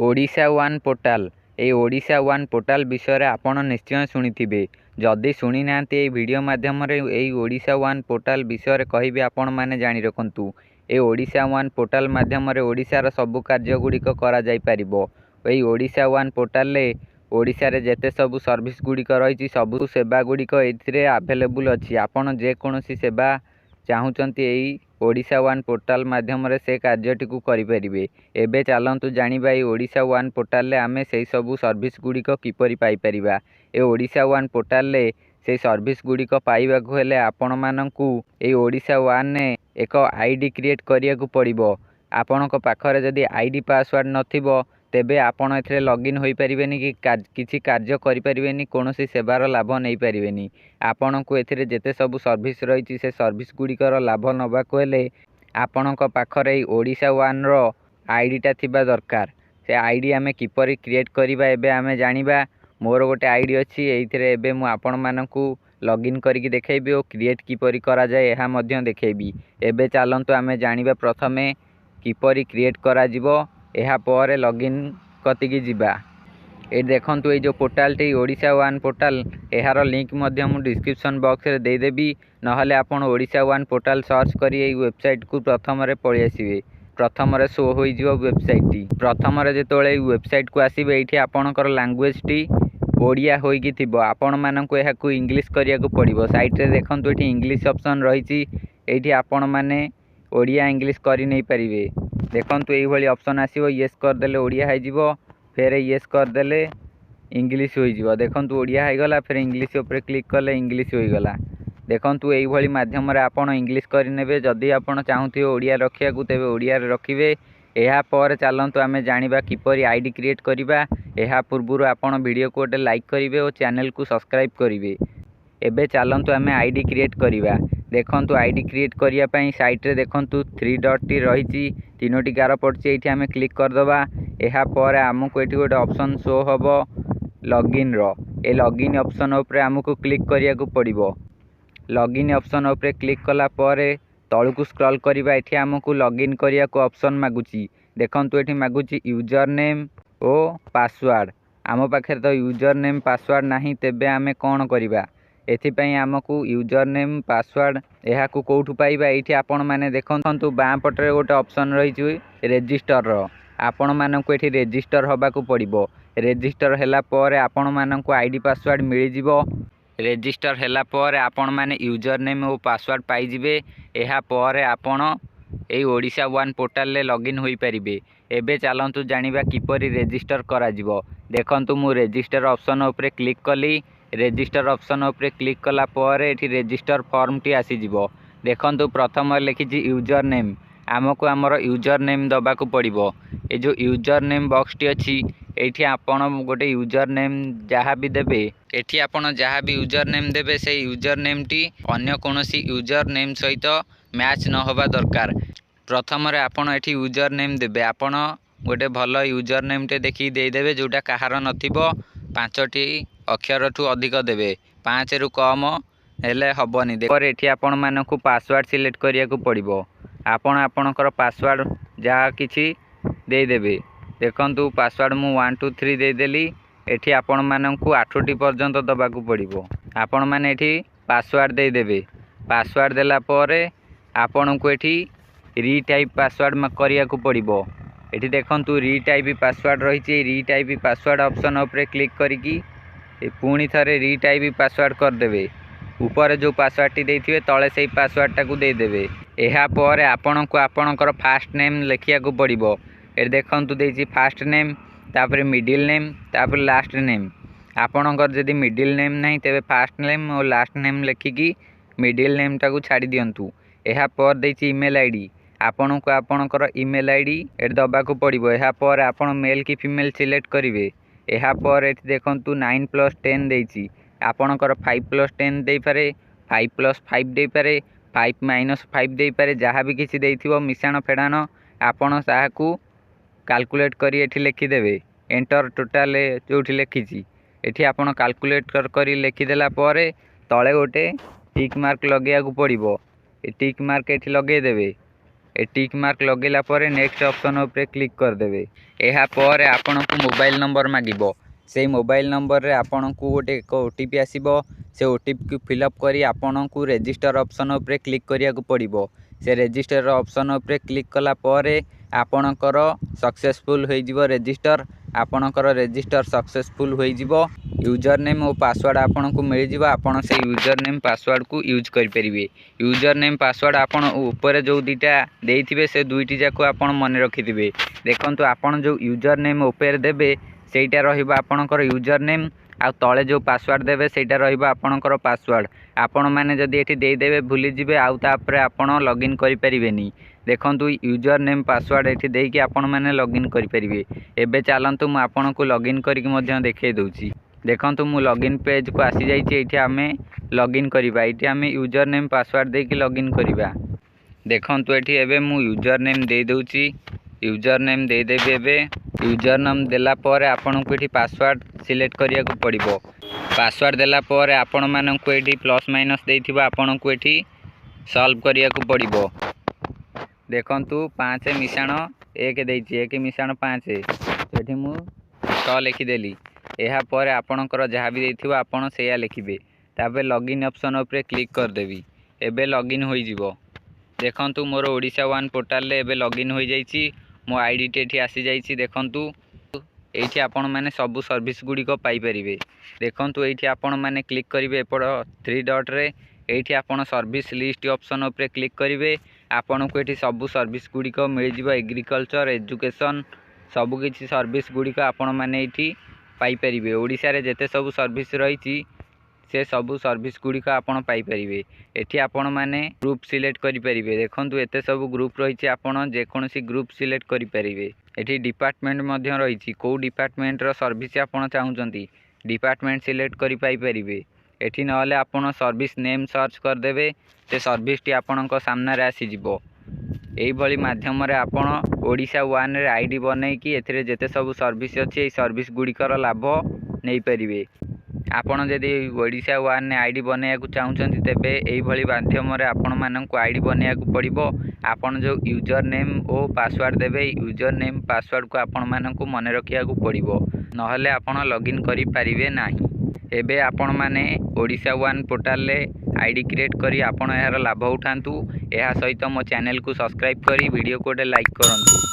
Odisha one portal ये Odisha one portal विषय आपण निश्चय शुणिथिबे। जदि शुणी नांती ए वीडियो माध्यम रे ओडिशा वन पोर्टाल विषय कहबी आपण माने जानि रखंतु। ए ओडिशा वन पोर्टाल माध्यम रे ओडिशा रा सब कार्य गुड़िक करा जाय परिबो। ए ओडिशा वन पोर्टाल रे ओडिशा रे जेते सब सर्विस गुड़िक रही सब सेवा गुड़िक एथिरे अवेलेबल अछि। आपण जे कोनोसी सेवा चाहूचंती एई ओडिशा वन पोर्टाल माध्यम रे से कार्यटी को करि परिबे। एबे चलंतु जानिबा ए ओडिशा वन पोर्टाल रे आमे सेई सब सर्विस गुड़िक किपरि पाई परिबा। ए ओडिशा वन पोर्टाल रे से सर्विस गुड़िक पाइबा को हेले आपण माननकु ए ओडिशा वन ने एक आईडी क्रिएट करिया को पड़िबो। आपणक पाखरे जदि आईडी पासवर्ड नथिबो तेबे आपण एथरे लॉगिन होई परिबेनी कि किछि कार्य करि परिबेनी, कोनोसी सेवार लाभ नै परिबेनी। आपणकु एथिरे जेते सब सर्विस रही से सर्विस गुड़िकर लाभ नबा को हेले आपणक पाखरे ओडिशा वन रो आईडीटा थिबा दरकार। से आईडी आमे किपरि क्रिएट करिबा एबे आमे जानिबा। मोर गोटे आईडी अछि, एइथिरे एबे मु आपण माननकु लॉगिन करिकि देखैबी ओ क्रिएट किपरि करा जाय एहा मध्य देखैबी। एबे चलंतु आमे जानिबा प्रथमे किपरि क्रिएट करा जिवो, एहा पर लॉगिन कतिकि जिबा। ए देखंतु ए जो पोर्टाल टी ओडिशा वन पोर्टाल एहार लिंक मध्य मु डिस्क्रिप्शन बॉक्स रे दे देबी। नहले आपण ओडिशा वन पोर्टाल सर्च करी ए वेबसाइट को प्रथम रे पळि आसीबे। प्रथम रे शो होई जिवो वेबसाइट टी। प्रथम रे जेतोळे वेबसाइट को आसीबे एठी आपणकर लैंग्वेज टी ओडिया होई कि थिबो। आपण माननकु एहा को इंग्लिश करिया को पड़िबो। साइट रे देखंतु एठी इंग्लिश ऑप्शन रहिछि। एठी आपण माने ओडिया इंग्लिश करि नै परिबे। देखंतु एई भली ऑप्शन आसीबो। यस कर देले ओडिया हाई जिवो, फेर यस कर देले इंग्लिश होई जिवो। देखंतु ओडिया हाई गला, फेर इंग्लिश ऊपर क्लिक कले इंग्लिश होई गला। देखंतु एई भली माध्यम रे आपण इंग्लिश करि नेबे। जदि आपण चाहूथि ओडिया रखिया को तेबे ओडिया रे रखिबे। एहा पर चलंतु आमे जानिबा किपरि आईडी क्रिएट करिबा। एहा पूर्वरु आपण वीडियो को गोटे लाइक करिवे और चैनल को सब्सक्राइब करिवे। एबे चलंतु आमे आईडी क्रिएट करिबा। देखंतु आईडी क्रिएट करिया पई साइट रे देखंतु 3 डॉट टी रहिछि, तीनोटी गार पड़छि। एठी आमे क्लिक कर दबा। एहा पर हमकु एठी गोटे ऑप्शन शो हबो लॉगिन रो। ए लॉगिन ऑप्शन ऊपर हमकु क्लिक करिया को पड़िबो। लॉगिन ऑप्शन ऊपर क्लिक कला परे तळकु स्क्रॉल करिबा। एठी हमकु लॉगिन करिया को ऑप्शन मागुछि। देखंतु एठी मागुछि यूजर नेम ओ पासवर्ड। आम पाखे तो यूजर नेम पासवर्ड नाही, तेबे आमे कोन करिबा। एथि पई हमकु यूजर नेम पासवर्ड एहा को कोठु पाइबा। एठी आपण माने देखंतु बाँ पटरे गोटे ऑप्शन रहिछि रजिस्टर रो। आपण माननकु एठी रजिस्टर होबा को पड़िबो। रजिस्टर हैला पर आपण माननकु आईडी पासवर्ड मिलि जिवो। रजिस्टर हैला पर आपण माने यूजर नेम और पासवर्ड पाई जिवे। एहा पर आपण ए ओडिशा वन पोर्टाल ले लॉगिन होई परिबे। एबे चलंतु जानिबा किपरि रजिस्टर करा जिवो। देखंतु मु रजिस्टर ऑप्शन ऊपर क्लिक कली। रजिस्टर ऑप्शन ऊपर क्लिक कला पर एठी रजिस्टर फॉर्म टी आसी जिवो। देखंतु प्रथम लिखिछि यूजर नेम। आमको आमर यूजर नेम दबा को पड़िबो। ए जो यूजर नेम बॉक्स टी अछि, एठी आपण गोटे यूजर नेम जहाँ भी देबे, एठी आपण जहाँ भी यूजर नेम देबे से यूजर नेम टी अन्य कोनोसी यूजर नेम सहित मैच न होबा दरकार। प्रथम रे आपण एठी यूजर नेम देबे। आपण गोटे भलो यूजर नेम टे देखि दे देबे जोटा कहार नथिबो। 5टी अक्षर ठू अधिक देबे, 5 रु कम हेले हबनी। पर एठी आपण मानकु पासवर्ड सिलेक्ट करिया को पड़िबो। आपण आपणकर पासवर्ड जहाँ किछि दे देबे। देखंतु पासवर्ड मु 1 2 3 दे देली। एठी आपण मानकु 8टी पर्यंत दबा को पड़िबो। आपण माने एठी पासवर्ड दे देबे। पासवर्ड देला परे आपणकु एठी रीटाइप पासवर्ड करिया को पड़िबो। एठी देखंतु रीटाइप पासवर्ड रहिछि। रीटाइप पासवर्ड ऑप्शन ऊपर क्लिक करिकि पुणी थरे रीटाइप पासवर्ड कर देबे। ऊपर जो पासवर्ड टी देथिबे तळे सेही पासवर्ड टाकू दे देबे। एहा पर आपणकु आपणकर फास्ट नेम लिखिया को पड़िबो। ए देखंतु देछि फास्ट नेम, तापर मिडिल नेम, तापर लास्ट नेम। आपणकर जदि मिडिल नेम नाही तेबे फास्ट नेम और लास्ट नेम लिखिकि मिडिल नेम टाकू छाड़ी दियंतु। एहा पर देछि ईमेल आईडी। आपणकु आपणकर ईमेल आईडी ए दबा को पड़िबो। एहा पर आपण मेल की फीमेल सिलेक्ट करिवे। एहा पर एठी देखंतु 9 + 10 देछि। आपणकर 5 + 10 देई पारे, 5 + 5 देई पारे, 5 - 5 देई पारे। जहाँ भी किछि देइथिबो मिशाण फेडाण आपण साहाकू कैलकुलेट करी एठी लिखि देबे। एंटर टोटल जोठी लिखिछि एठी आपण कैलकुलेट करी लिखि देला परे तळे गोटे टिक मार्क लगेया को पड़िबो। ए टिक मार्क एठी लगे देबे। ए टिक मार्क लगेला पर नेक्स्ट ऑप्शन उपरे क्लिक करदेवे। एहा पर आपन को मोबाइल नंबर मागिबो। से मोबाइल नंबर रे आपन को गोटे एक ओटीपी आसीबो। से ओटीपी को फिलअप करी आपन को रजिस्टर ऑप्शन उपरे क्लिक करिया को पड़िबो। से रजिस्टर ऑप्शन उपरे क्लिक कला पर आपणकर सक्सेसफुल हो जिवो रजिस्टर। आपणकर रजिस्टर सक्सेसफुल हो जिवो। यूजर नेम और पासवर्ड आपन को मिल जिवो। आपन से यूजर नेम पासवर्ड को यूज करि परिबे। यूजर नेम पासवर्ड आपन ऊपर जो दुईटा देइथिबे से दुईटी जाको आपन मन रखिथिबे। देखंतु आपन जो यूजर नेम ऊपर देबे सेटा रहिबो आपनकर यूजर नेम आ तळे जो पासवर्ड देबे सेटा रहिबो आपनकर पासवर्ड। आपण माने जदि एठी देई देबे भूली जिबे आउ तापरे आपण लॉगिन करि परिबेनी। देखंतु यूजर नेम पासवर्ड एठी देई कि आपण माने लॉगिन करि परिबे। एबे चालंतु मु आपण को लॉगिन करिक मध्य देखाई दउची। देखंतु मु लॉगिन पेज को आसी जाईची। एठी आमे लॉगिन करिबा। एठी आमे यूजर नेम पासवर्ड दे कि लॉगिन करिबा। देखंतु एठी एबे मु यूजर नेम दे दउची। यूजर नेम दे देबे। एबे यूजर नेम देला पर आपन को एठी पासवर्ड सिलेक्ट करिया को पड़िबो। पासवर्ड देला पर आपण मानन को एठी प्लस माइनस देइथिबा आपण को एठी सॉल्व करिया को पड़िबो। देखंतु 5 मिसाण 1 देइची। 1 मिसाण 5 एठी मु 6 लिखि देली। एहा पर आपणकर जहा भी देइथिबो आपण सेया लिखिबे। ताबे लॉगिन ऑप्शन उपरे क्लिक कर देबी। एबे लॉगिन होई जिवो। देखंतु मोर ओडिशा वन पोर्टल ले एबे लॉगिन होई जाईची। मो आईडी टेठी आसी जाईची। देखंतु एठी आपण माने सब सर्विस गुडी को पाई परिबे। देखंतु एठी आपण माने क्लिक करिवे एपड 3 डॉट रे। एठी आपण सर्विस लिस्ट ऑप्शन उपरे क्लिक करिवे। आपण को एठी सब सर्विस गुडी को मिल जिवो। एग्रीकल्चर एजुकेशन सब किछि सर्विस गुडी को आपण माने एठी पाई परिबे। ओडिसा रे जेते सब सर्विस रहिची से सब सर्विस गुडी को आपण पाई परिबे। एठी आपण माने ग्रुप सिलेक्ट करि परिबे। देखंतु एते सब ग्रुप रहिची। आपण जे कोनोसी ग्रुप सिलेक्ट करि परिबे। एठी डिपार्टमेंट मध्य रहिची। को डिपार्टमेंट रो सर्विस आपण चाहुचंती डिपार्टमेंट सिलेक्ट करि पाई परिबे। एठी नहले आपण सर्विस नेम सर्च कर देबे। से सर्विस टी आपणक सामने रे आसी जिवो। एई भली माध्यम रे आपण ओडिशा वन रे आईडी बनै कि एथिरे जेते सब सर्विस अछि एई सर्विस गुडी कर लाभ नै परिबे। आपण जदि ओडिशा वन ने आईडी बनैया को चाहुचंती तेबे एई भली माध्यम रे आपण मानन को आईडी बनैया को पड़िबो। आपण जो यूजर नेम ओ पासवर्ड देबे यूजर नेम पासवर्ड को आपण मानन को मन रखिया को पड़िबो। नहले आपण लॉगिन करि परिबे नाही। एबे आपण माने ओडिशा वन पोर्टल ले आईडी क्रिएट करी आपण एहार लाभ उठांतु। एहा सहित मो चैनल को सब्सक्राइब करी वीडियो को लाइक करंतु।